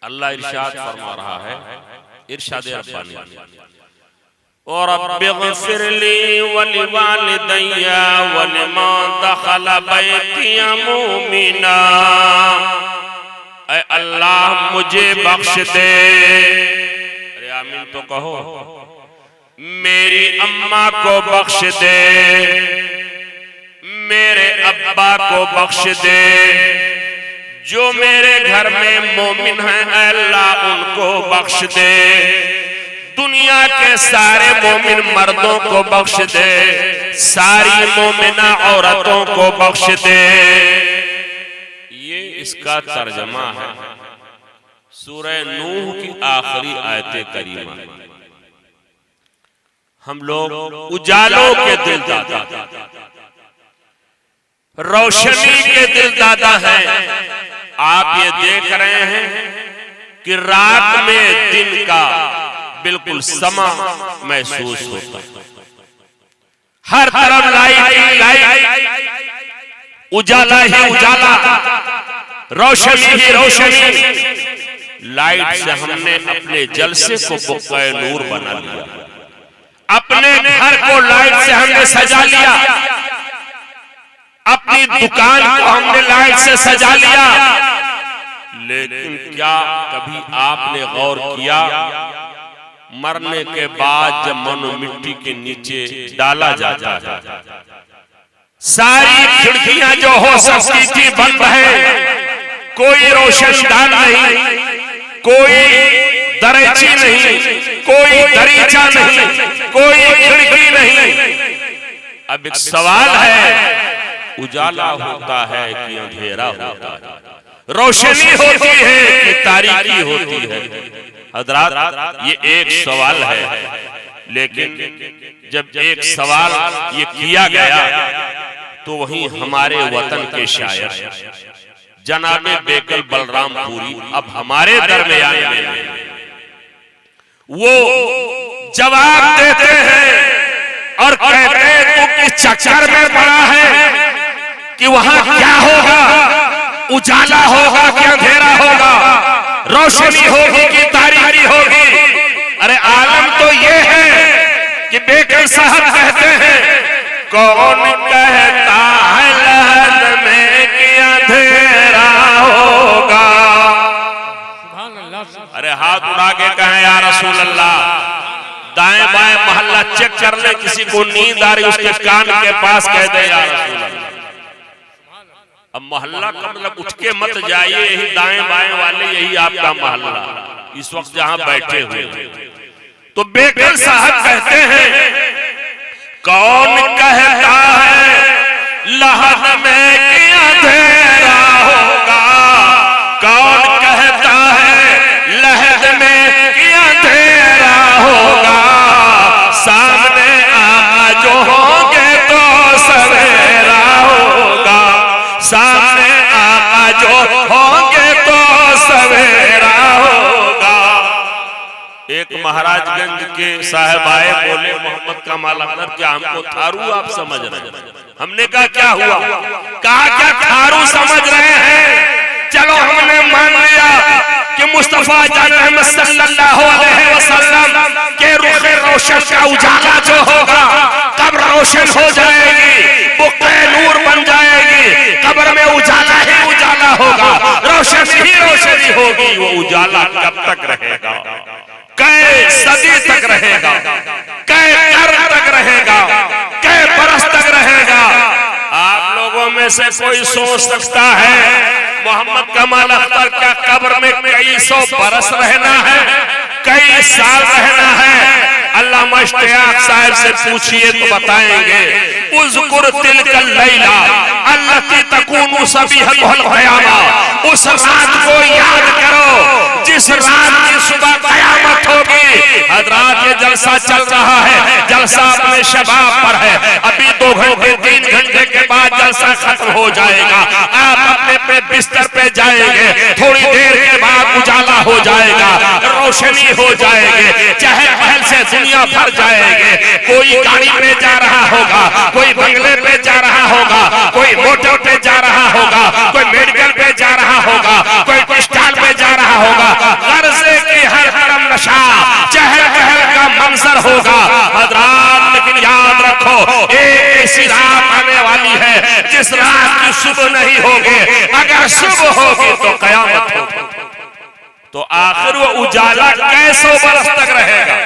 अल्लाह इरशाद फरमा रहा है, इरशाद रब्बानी, और रब्बिग़फ़िरली वलिवालिदैया वलिमन दख़ल बैतिया मुमिना, ऐ अल्लाह मुझे बख्श दे, अरे आमीन तो कहो, मेरी अम्मा को बख्श दे, मेरे अब्बा को बख्श दे, जो मेरे घर में मोमिन हैं अल्लाह उनको बख्श दे, दुनिया के सारे मोमिन मर्दों को बख्श दे, सारी मोमिना औरतों को बख्श दे। ये इसका तर्जमा है सूरह नूह की आखिरी आयत करीमा। हम लोग उजालों के दिल दादा, रोशनी के दिल दादा हैं। आप ये देख रहे हैं कि रात में दिन का बिल्कुल समा महसूस होता है, हर तरफ लाइट, उजाला ही उजाला, रोशनी ही रोशनी। लाइट से हमने अपने जलसे को बुक़्क़ाए नूर बना लिया, अपने घर को लाइट से हमने सजा लिया, अपनी दुकान को हमने लाइट से सजा लिया। लेकिन क्या कभी आपने गौर किया, मरने के बाद जब मनो मिट्टी के नीचे डाला जाता है, सारी खिड़कियां जो हो सकती थी बंद है, कोई रोशनदान नहीं, कोई दरीची नहीं, कोई दरीचा नहीं, कोई खिड़की नहीं। अब एक सवाल है, उजाला होता है कि अंधेरा होता है, रोशनी होती है कि तारीकी होती है? हज़रात ये एक सवाल है, लेकिन जब एक सवाल ये किया गया तो वहीं हमारे वतन के शायर जनाबे बेकल बलरामपुरी अब हमारे दरमियान में वो जवाब देते हैं और कहते हैं तू किस चक्कर में पड़ा है कि वहां क्या होगा, उजाला होगा कि अंधेरा होगा, रोशनी होगी कि तारीकी होगी? अरे आलम तो ये है कि बेकल साहब कहते हैं, कौन कहता है लहद में कि अंधेरा होगा? अरे हाथ उड़ा के कहें या रसूल अल्लाह। दाएं बाएं मोहल्ला चेक कर ले, किसी को नींद आ रही उसके कान के पास कह दे या रसूल अल्लाह। अब मोहल्ला का मतलब उठ के मत जाइए, यही दाएं बाएं वाले, यही आपका मोहल्ला इस वक्त जहां बैठे हुए। तो बेकल साहब कहते हैं, कौन कहता है लहद में कि अंधेरा होगा, कौन कहता है लहद में कि अंधेरा होगा, सामने आ जो होंगे तो सवेरा होगा, सामने आ जो होंगे तो सवेरा होगा। एक महाराजगंज के साहब आए, बोले मोहम्मद कमाल अख्तर क्या हमको थारू आप समझ रहे हैं? हमने कहा क्या हुआ? कहा क्या थारू समझ रहे हैं? चलो हमने मान लिया कि मुस्तफा जान अहमद सल्लल्लाहु अलैहि वसल्लम के रुखे रोशन का उजाला जो होगा, कब्र रोशन हो जाएगी, बुक़्क़ाए नूर बन जाएगी, कब्र में उजाला ही उजाला होगा, रोशनी ही रोशनी होगी। वो उजाला कब तक रहेगा? कै सदी तक रहेगा, कै कर्न तक रहेगा, कै बरस तक रहेगा? आप लोगों में से कोई सोच सकता है मोहम्मद कमाल अख्तर क्या कब्र में कई सौ बरस रहना है, कई साल रहना है? अल्लामा इश्तियाक साहब से पूछिए तो बताएंगे, उज़्कुर तिलकल लैला अल्लती तकूनु सबीहतुल क़यामा, उस रात को याद करो जिस रात की सुबह क़यामत होगी। हज़रात ये जलसा चल रहा है, जलसा अपने शबाब पर है, अभी 2 घंटे 3 घंटे के बाद जलसा खत्म हो जाएगा, आप अपने पे बिस्तर पे जाएंगे, थोड़ी देर के बाद उजाला हो जाएगा, रोशनी हो जाएगी, चहल पहल से दुनिया भर जाएंगे। कोई गाड़ी पे जा रहा होगा, कोई बंगले पे जा रहा होगा, कोई मोटर पे जा रहा होगा, कोई मेडिकल पे जा रहा होगा, कोई स्टॉल पे जा रहा होगा, शुभ नहीं होगी, अगर शुभ होगी तो कयामत होगी। तो आखिर वो उजाला कैसों बरस तक रहेगा,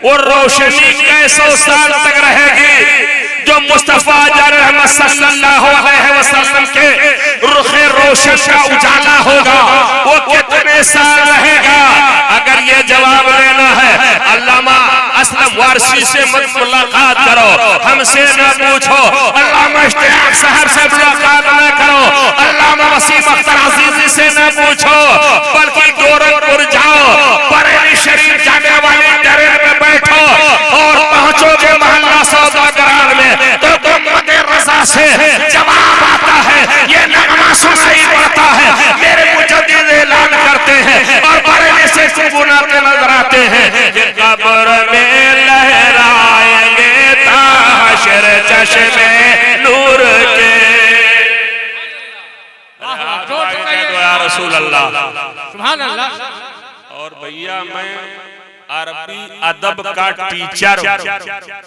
वो रोशनी कैसों साल तक रहेगी जो मुस्तफा रहमत सल्लल्लाहु अलैहि वसल्लम के रुखे रोशन का उजाला होगा, वो कितने साल रहेगा? अगर ये जवाब लेना है, अल्लामा असलम वारसी से मत मुलाकात करो, हमसे न पूछो, अल्लामा इश्तियाक साहब से मुलाकात न करो, अल्लामा वसीम अख्तर अजीजी से न पूछो, बल्कि गोरखपुर जाओ, बरेली शरीफ जाने वाली ट्रेन में बैठो और पहुंचोगे मोहल्ला सौदागर में, तो मोहम्मद रजा से जवाब आता है, ये नगमा सुनाई पड़ता है, मेरे मुजद्दिद ऐलान करते हैं और बरेली से गुनगुनाते नजर आते हैं कि कब्र में लहराएंगे ताशर चश्मे नूर के। या रसूल अल्लाह, सुभान अल्लाह। और भैया मैं अरबी अदब का टीचर,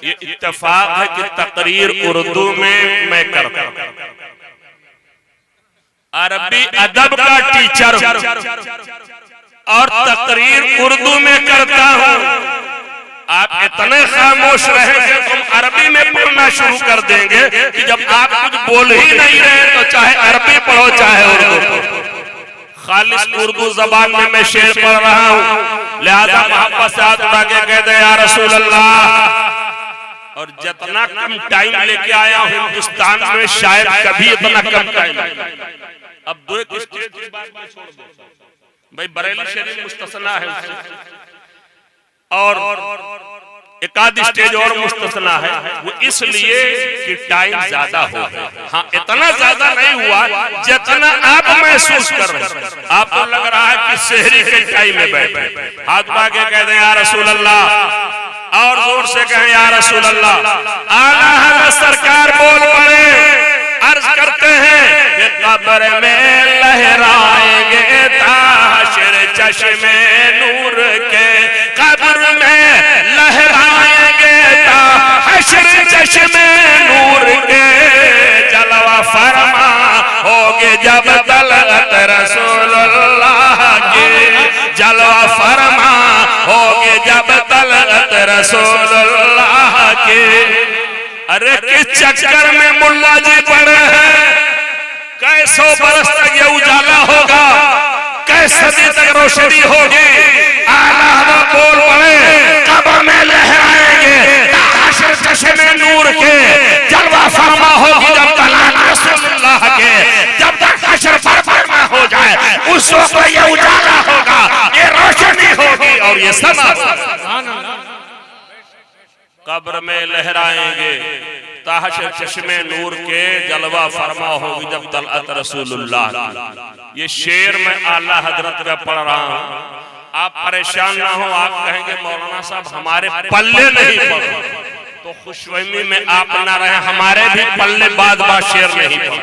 ये इत्तेफाक है कि तकरीर उर्दू में मैं करता हूं, अरबी अदब का टीचर और तकरीर उर्दू में करता हूं। आप इतने खामोश रहेंगे तुम अरबी में पढ़ना शुरू कर देंगे कि जब आप कुछ बोल ही नहीं रहे तो चाहे अरबी पढ़ो चाहे उर्दू पढ़ो। खालिस उर्दू जबान में मैं शेर पढ़ रहा हूँ, लिहाजा मोहब्बत से हाथ उठा के कह दे या रसूल अल्लाह। और जितना कम टाइम लेके आया हूँ हिंदुस्तान में शायद कभी इतना कम टाइम। अब दो एक स्टेज की बात मैं छोड़ दो भाई, बरेली शरीफ मुस्तसना है और एक आध स्टेज और मुस्तसना है, वो इसलिए कि टाइम ज्यादा हो गया। हाँ, इतना ज्यादा नहीं हुआ जितना आप महसूस कर रहे हैं। आपको लग रहा है कि शहरी के टाइम में बैठे, हाथ बाके कह दें या रसूल अल्लाह, और जोर से कहें या रसूल अल्लाह। आला हज़रत सरकार बोल पड़े, अर्ज करते हैं कि कब्र में लहराएंगे ताशर चश्मे नूर के, कब्र में लहराएंगे ताशर चश्मे नूर के, जलवा फरमा होगे जब तलत रसूलुल्लाह के, जलवा फरमा होगे जब तलत रसूलुल्लाह के। अरे किस चक्कर में मुल्ला जी पड़े हैं, कैसों बरस तक ये उजाला होगा, कैसे सदी तक रोशनी होगी। आला हज़रत बोल पड़े, कब्र में लहराएंगे ताशर चश्मे नूर के, जलवा फरमा होगी जब तलत रसूलुल्लाह के, जब तक हश्र फरमा हो जाए उस वक्त ये उजाला होगा, ये रोशनी होगी और ये समा। कब्र में लहराएंगे ताशर चश्मे नूर के, जलवा फरमा होगी जब तलअत रसूलुल्लाह। ये शेर मैं आला हजरत का पढ़ रहा हूँ, आप परेशान ना हो। आप कहेंगे मौलाना साहब हमारे पल्ले नहीं पढ़ो, तो खुशफहमी में आप ना रहे, हमारे भी पल्ले बाद शेर नहीं पढ़ो,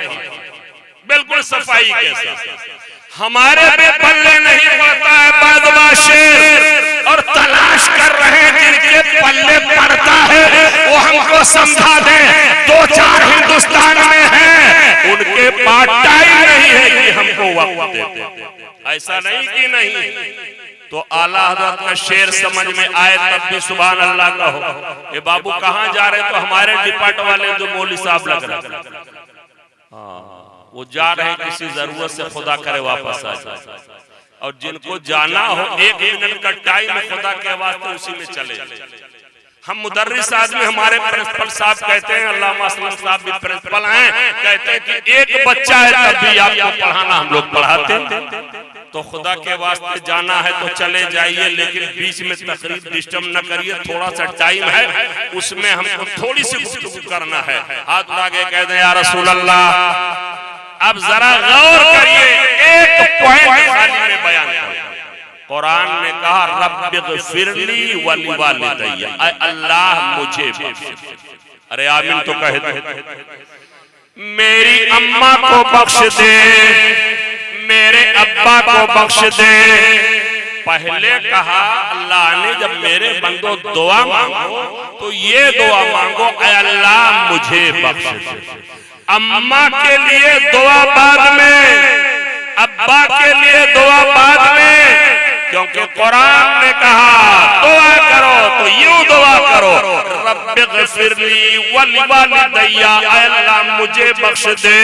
बिल्कुल सफाई के साथ हमारे भी पल्ले नहीं पड़ता है बादबा शेर, और तलाश कर रहे हैं जिनके पल्ले पड़ता है वो हमको समझा दें। दो चार हिंदुस्तान में हैं, उनके पास टाइम नहीं है कि हमको वक्त देते, ऐसा नहीं कि नहीं। तो आला हज़रत का शेर समझ में आए तब भी सुभान अल्लाह कहो। ये बाबू कहाँ जा रहे, तो हमारे डिपार्ट वाले जो मौली साहब लग रहे, हाँ वो जा रहे हैं किसी जरूरत से, खुदा करे वापस आ जाए। और जिनको जाना हो 1 मिनट का टाइम खुदा के वास्ते उसी में चले। हम मुदर्रिस आदमी, हमारे प्रिंसिपल साहब कहते हैं, अल्लामा असलम साहब भी प्रिंसिपल हैं, कहते हैं कि एक बच्चा है तब भी आपको पढ़ाना हम लोग पढ़ाते हैं। तो खुदा के वास्ते जाना है तो चले जाइए, लेकिन बीच में तकरीर डिस्टर्ब न करिए। थोड़ा सा टाइम है, उसमें हमको थोड़ी सी गुफ्तगू करना है। हाथ लागे कह दें या रसूल अल्लाह। अब जरा गौर करिए, एक पॉइंट खाली में बयान करें। कुरान ने कहा रब्बिग़फिरली वलिवालिदैया, अल्लाह मुझे बख्श। अरे आमीन तो कहे दो। मेरी अम्मा को बख्श दे, मेरे अब्बा को बख्श दे। पहले कहा अल्लाह ने जब मेरे बंदो दुआ मांगो तो ये दुआ मांगो, अल्लाह मुझे बख्श दे। अम्मा के लिए दुआ बाद में, अब्बा के लिए दुआ बाद में, क्योंकि कुरान ने कहा दुआ करो तो यूं दुआ करो, रब्बिग़फिरली वलिवालिदैया, अल्लाह मुझे बख्श दे।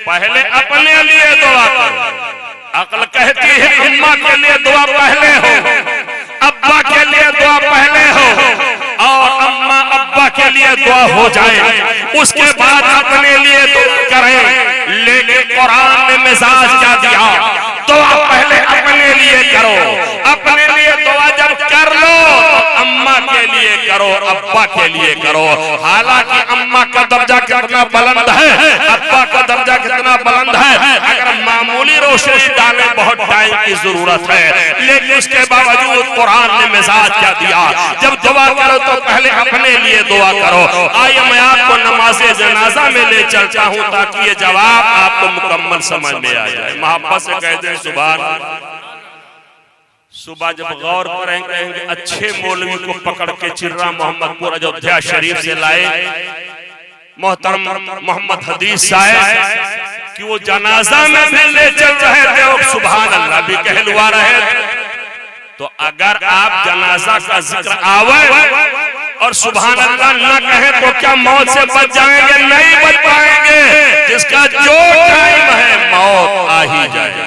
पहले अपने लिए दुआ करो। अक्ल कहती है अम्मा के लिए दुआ पहले हो, अब्बा के लिए दुआ पहले हो, और अम्मा अब्बा के लिए दुआ हो जाए उसके बाद अपने लिए दुआ करें। लेकिन कुरान ने मिजाज क्या दिया, दुआ पहले अपने लिए करो। अपने लिए दुआ जब कर लो तो अम्मा के लिए करो, अब्बा के लिए करो। हालांकि अम्मा का दर्जा कितना बुलंद है, अब्बा का दर्जा कितना बुलंद है, अगर मामूली रोशनी डाले बहुत टाइम की जरूरत है। लेकिन उसके बावजूद कुरान ने मिजाज क्या दिया, जब दुआ करो तो पहले अपने लिए दुआ करो। आइए मैं आपको नमाज़े जनाजा में ले चलता हूँ ताकि ये जवाब आपको मुकम्मल समझ में आ जाए। मोहब्बत से कहते हैं सुभान अल्लाह। सुबह जब गौर करेंगे अच्छे मौलवी को पकड़ के चिर्रा मोहम्मदपुर अयोध्या शरीफ से लाए मोहतरम मोहम्मद हदीस साहब कि वो जनाजा में भी ले चल रहे थे और सुभान अल्लाह भी कहलवा रहे थे। तो अगर आप जनाजा का जिक्र आवे और सुभान अल्लाह न कहे तो क्या मौत से बच जाएंगे? नहीं बच पाएंगे। जिसका जो टाइम है मौत आ ही जाएगी।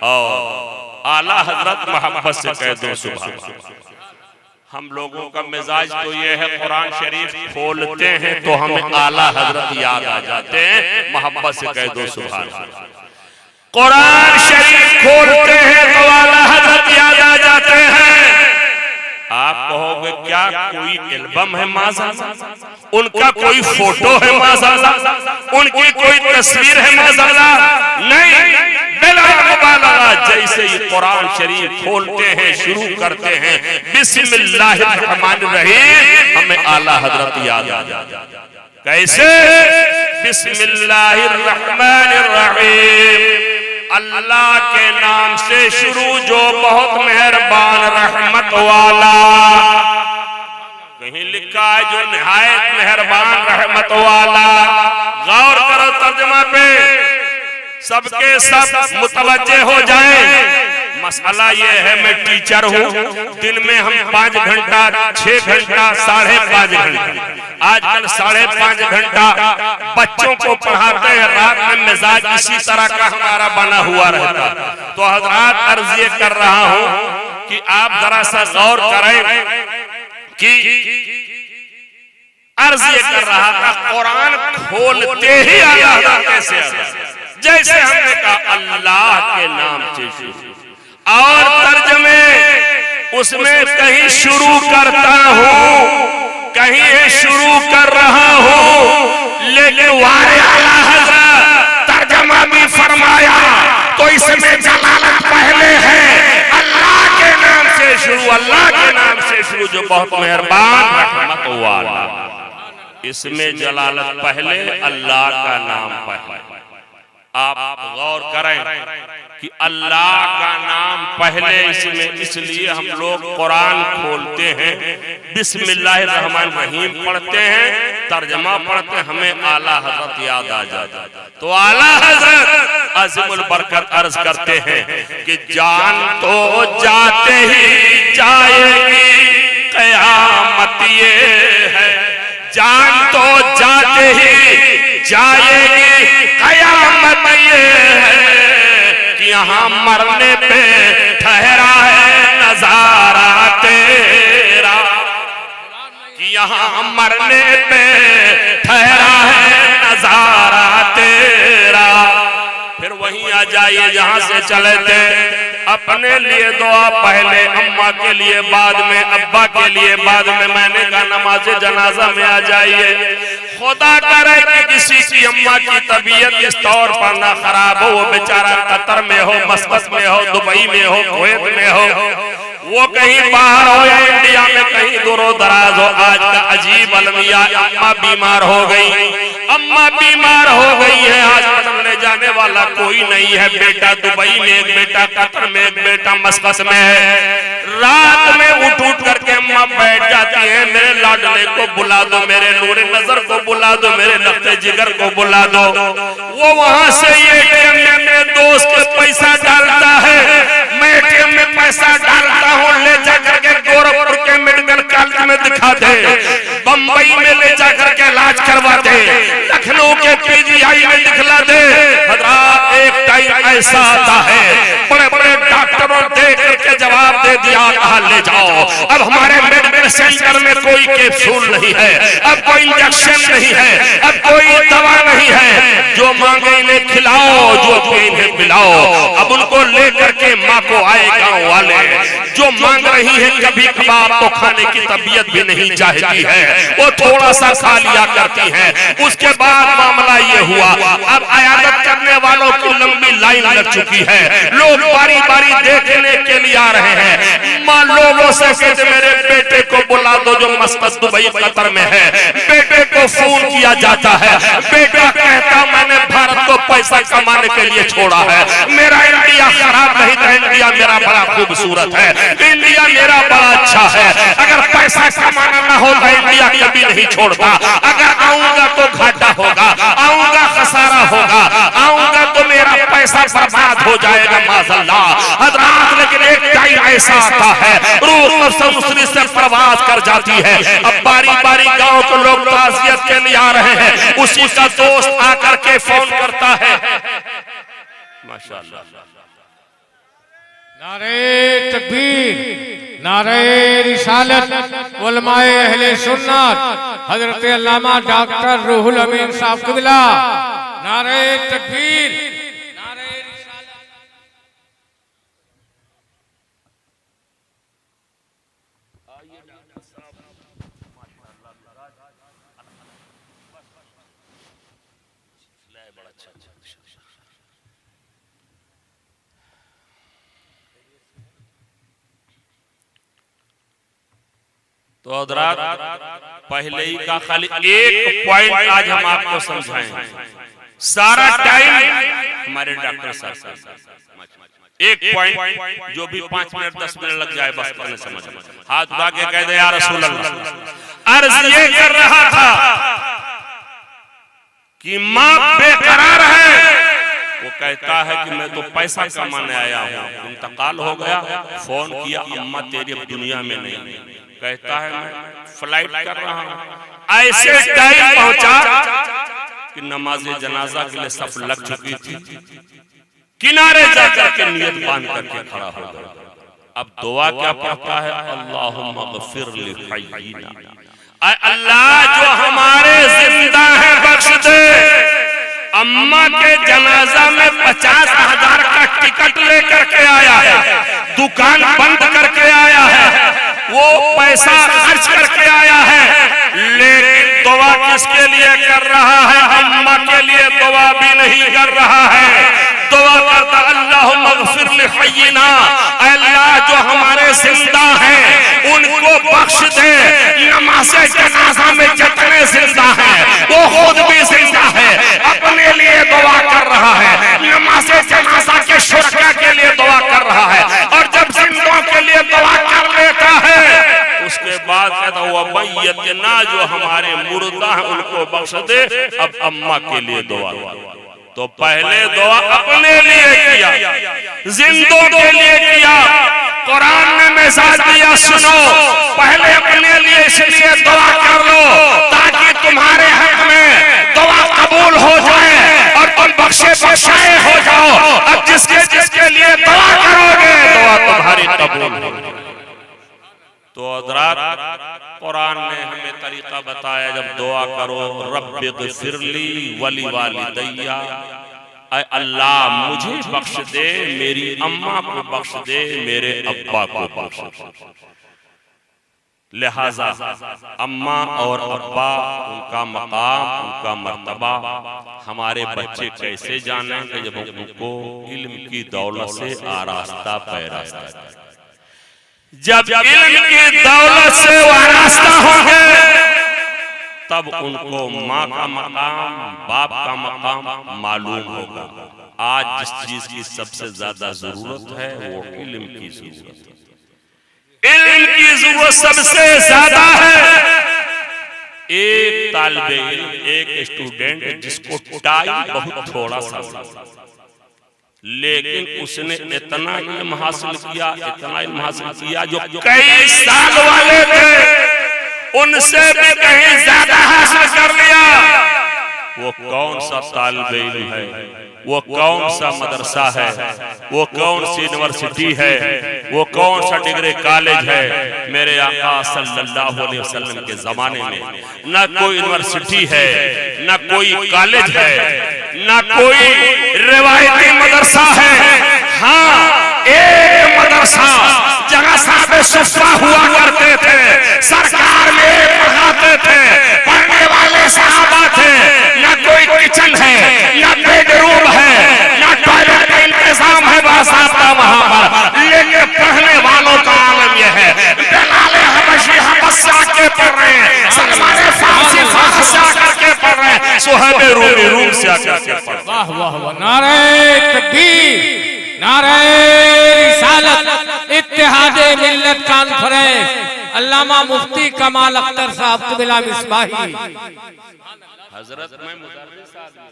और आला हजरत मोहब्बत से कह दो सुभान अल्लाह। हम लोगों का मिजाज तो ये है कुरान शरीफ खोलते हैं तो हमें आला हजरत याद आ जाते हैं। मोहब्बत से कह दो सुभान अल्लाह। कुरान शरीफ खोलते हैं तो आला हजरत याद आ जाते हैं। आप कहोगे क्या कोई एल्बम है माज़अल्लाह, उनका कोई फोटो है माज़अल्लाह, उनकी कोई तस्वीर है माज़अल्लाह? नहीं, बिला मुबालगा जैसे ये कुरान शरीफ खोलते हैं शुरू करते हैं बिस्मिल्लाहिर्रहमानिर्रहीम, हमें आला हजरत याद आ जाता है। कैसे? बिस्मिल्लाहिर्रहमानिर्रहीम, अल्लाह के नाम से शुरू जो बहुत मेहरबान रहमत वाला। कहीं लिखा है जो निहायत मेहरबान रहमत वाला। गौर करो तर्जुमा पे, सबके सब मुतवज्जे हो जाएं। मसला ये है मैं टीचर हूँ, दिन में हम 5 घंटा 6 घंटा 5.5 घंटा, आजकल 5.5 घंटा बच्चों को पढ़ाते हैं। रात में मिजाज इसी तरह का हमारा बना हुआ रहता। तो हजरात अर्ज ये कर रहा हूँ कि आप जरा सा गौर करें कि अर्ज ये कर रहा था कुरान खोलते ही अल्लाह कैसे जैसे हमने कहा अल्लाह के नाम से शुरू, और तर्जमे उसमें कहीं शुरू करता हूँ कहीं शुरू कर रहा हूँ, लेकिन वारे आला हज़रत तर्जमा भी फरमाया तो इसमें जलालत पहले है। अल्लाह के नाम से शुरू, अल्लाह के नाम से शुरू जो बहुत मेहरबान रहमत वाला, इसमें जलालत पहले, अल्लाह का नाम पहले। आप गौर करें कि अल्लाह का नाम पहले इसमें, इसलिए हम लोग कुरान खोलते हैं बिस्मिल्लाहिर्रहमानिर्रहीम पढ़ते हैं, तर्जमा पढ़ते हैं, हमें आला हजरत याद आ जाता है। तो आला हजरत अज़ीमुल बरकत अर्ज करते हैं कि जान तो जाते ही जाएगी क़यामत ये है, जान तो जाते ही जाएगी क़यामत ये है कि यहाँ मरने पे ठहरा है नजारा तेरा, कि यहाँ मरने पे ठहरा है नजारा तेरा। फिर वहीं आ जाइए जहाँ से चले थे। अपने लिए दुआ पहले, अम्मा के लिए बाद में, अब्बा के लिए बाद में। मैंने कहा नमाज जनाजा में आ जाइए। खुदा करे कि किसी की अम्मा की तबीयत इस तौर पर ना खराब हो, वो बेचारा कतर में हो, मस्कत में हो, दुबई में हो, कुवैत में हो, वो कहीं बाहर हो या इंडिया में कहीं दूरो दराज हो। आज का अजीब अलमिया, अम्मा बीमार हो गई, अम्मा बीमार हो गई है, आज ले जाने वाला कोई नहीं है। बेटा दुबई में, एक बेटा कतर में, एक बेटा मस्कत में है। रात में उठ उठ करके अम्मा माँ बैठ जाती है, मेरे लाडले को बुला दो, मेरे नूरे नजर को बुला दो, मेरे नक्ते जिगर को बुला दो। वो वहां से एटीएम में मेरे दोस्त के पैसा डालता है, मैं एटीएम में पैसा डालता हूँ, ले जाकर के गोरखपुर के मेडिकल कॉलेज में दिखा दे, बम्बई में ले जाकर के इलाज करवा दे, लखनऊ के पीजीआई में दिखला दे। हजरात एक टाइम ऐसा आता है, बड़े बड़े डॉक्टरों देख के जवाब दे दिया, कहा ले जाओ। अब हमारे मेडिकल सेंटर में कोई कैप्सूल नहीं है, अब कोई इंजेक्शन नहीं है, अब कोई दवा नहीं है, जो मांगे इन्हें खिलाओ, जो कोई इन्हें पिलाओ। अब उनको लेकर के माँ को आए गाँव वाले, जो मांग रही है कभी कभार तो खाने की तबीयत भी नहीं चाहती है, वो थोड़ा सा खा लिया करती है। उसके बाद मामला ये हुआ, अब आयादत करने वालों की लंबी लाइन लग चुकी है, लोग बारी बारी देखने के लिए आ रहे हैं। माँ लोगों से कहते मेरे बेटे को बुला दो जो मस्कत दुबई कतर में है। बेटे को फोन किया जाता है, बेटा कहता मैंने भारत को पैसा कमाने के लिए छोड़ा है, मेरा इंडिया खराब नहीं था, इंडिया मेरा बड़ा खूबसूरत है, इंडिया मेरा बड़ा अच्छा है, अगर पैसा कमाना ना होगा इंडिया कभी नहीं छोड़ता, अगर आऊंगा तो घाटा होगा, आऊंगा खसारा होगा, आऊंगा तो मेरा पैसा बर्बाद हो जाएगा माज़अल्लाह। हज़रात लेकिन एक टाइम ऐसा आता है, रूह दूसरी से प्रवास कर जाती है। अब बारी बारी गांव के लोग ताज़ियत के लिए आ रहे हैं, उसी का दोस्त आकर के फोन करता है। माशाअल्लाह, नारे तकबीर, नारे रिसालत, उलमाए अहले सुन्नत हजरत अल्लामा डॉक्टर रूहुल अमीन साहब क़िबला, नारे तकबीर, नारे रिसालत। तो हज़रात पहले ही का खाली एक पॉइंट आज हम आपको समझाएं, सारा टाइम हमारे डॉक्टर साहब एक पॉइंट जो भी 5 मिनट 10 मिनट लग जाए बस करने समझ। हाथ उठा के कह दे या रसूल अल्लाह। अर्ज ये कर रहा था कि माँ बेकरार है, वो कहता है कि मैं तो पैसा कमाने आया हूँ, इंतकाल हो गया, फोन किया अम्मा तेरी अब दुनिया में नहीं, कहता है मैं फ्लाइट कर रहा हूँ। ऐसे टाइम पहुंचा कि नमाज जनाजा के लिए सब लग चुकी थी, किनारे जाकर के नियत बांध करके खड़ा हो गया। अब दुआ क्या पढ़ता है, अल्लाहुम्मा गफिर ली हय्यिना, अल्लाह जो हमारे जिंदा है बख्श दे। अम्मा के जनाजा में 50,000 का टिकट लेकर के आया है, दुकान बंद करके आया है, वो पैसा खर्च करके आया है, लेकिन दुआ किसके लिए कर रहा है? अम्मा के लिए दुआ भी नहीं कर रहा है, दुआ करता अल्लाहुम्मा गफिर ली हय्यिना, अल्लाह जो हमारे जिंदा हैं उनको बख्श दे। नमाज़े जनाजा में जितने जिंदा हैं वो खुद भी जिंदा है, अपने लिए दुआ कर रहा है, नमाज़े जनाजा के शुरका के लिए दुआ कर रहा है, और जब जिंदों के लिए दुआ कर लेता है उसके बाद कहता हुआ बैयतना जो हमारे मुर्दा हैं उनको बख्श दे। अब अम्मा के लिए दुआ, तो पहले दुआ अपने लिए किया, जिंदों के लिए किया। कुरान ने मैसेज दिया सुनो, पहले अपने लिए इसलिए दुआ कर लो ताकि तुम्हारे हक में दुआ कबूल हो जाए और तुम बख्शे बख्शाए हो जाओ। अब जिसके लिए दुआ करोगे दुआ तुम्हारी कबूल होगी। तो हज़रात कुरान ने हमें तरीका बताया, जब दुआ करो रब्बि ग़फ़िरली वली वालिदैया, अल्लाह मुझे बख्श दे, मेरी अम्मा को बख्श दे, मेरे अब्बा को बख्श दे। लिहाजा अम्मा और अब्बा उनका मकाम, उनका मर्तबा हमारे बच्चे कैसे जानेंगे? जब उनको इल्म की दौलत से आरास्ता पैरास्ता, जब इल्म की दौलत से वारास्ता होंगे तब उनको माँ का मकाम, बाप का मकाम मालूम होगा। आज जिस चीज की सबसे ज्यादा जरूरत है वो इल्म की जरूरत है। इल्म की जरूरत सबसे ज्यादा है। एक तालिबे इल्म, एक स्टूडेंट जिसको टाइम बहुत थोड़ा सा, लेकिन उसने इतना इल्म हासिल किया, इतना इल्म हासिल किया जो कई साल वाले थे उनसे भी कहीं ज्यादा हासिल कर लिया। वो कौन सा तालिबे इल्म है, वो कौन सा मदरसा है, वो कौन सी यूनिवर्सिटी है, वो कौन सा डिग्री कॉलेज है। मेरे आका सल्लल्लाहु अलैहि वसल्लम के जमाने में न कोई यूनिवर्सिटी है, न कोई कॉलेज है, न कोई रिवायती मदरसा है। हाँ, एक मदरसा जगह साहब सुफा हुआ करते थे, सरकार में पढ़ाते थे, पढ़ने वाले साहबा थे। न कोई किचन है, न बेडरूम है, न टॉयलेट का इंतजाम है बासाबा वहां पर, लेकिन पढ़ने वालों का आलम यह है। बिलाल हबशी हबशा के पढ़ रहे हैं, सलमान फारसी फारसा करके पढ़ रहे हैं, सुहैब रूमी रूम से आकर के पढ़ रहे हैं। वाह वाह वाह, नारे तकबीर, नारे रिसालत, इत्तेहादे मिल्लत कॉन्फ्रेंस, अल्लामा मुफ्ती कमाल अख्तर साहब क़िबला मिसबाही। हजरत मैं मुदर्रिस आदमी,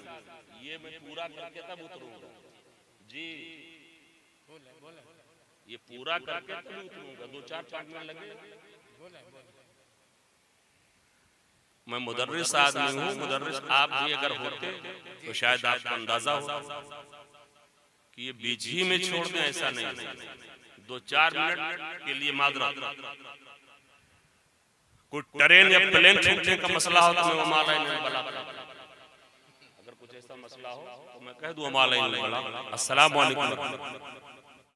ये मैं पूरा करके तब उतरूंगा जी, ये पूरा करके तब उतरूंगा, 2-4 मिनट लगे। मैं मुदर्रिस आदमी हूँ, मुदर्रिस आप भी अगर होते तो शायद आपको अंदाजा हो कि ये बीच ही में छोड़ दें, ऐसा नहीं। 2-4 मिनट के लिए माजरत, कोई ट्रेन या प्लेन छूटने का मसला हो तो मैं माला नहीं बला, अगर कुछ ऐसा मसला हो तो मैं कह दूं माला नहीं बला। अस्सलाम वालेकुम।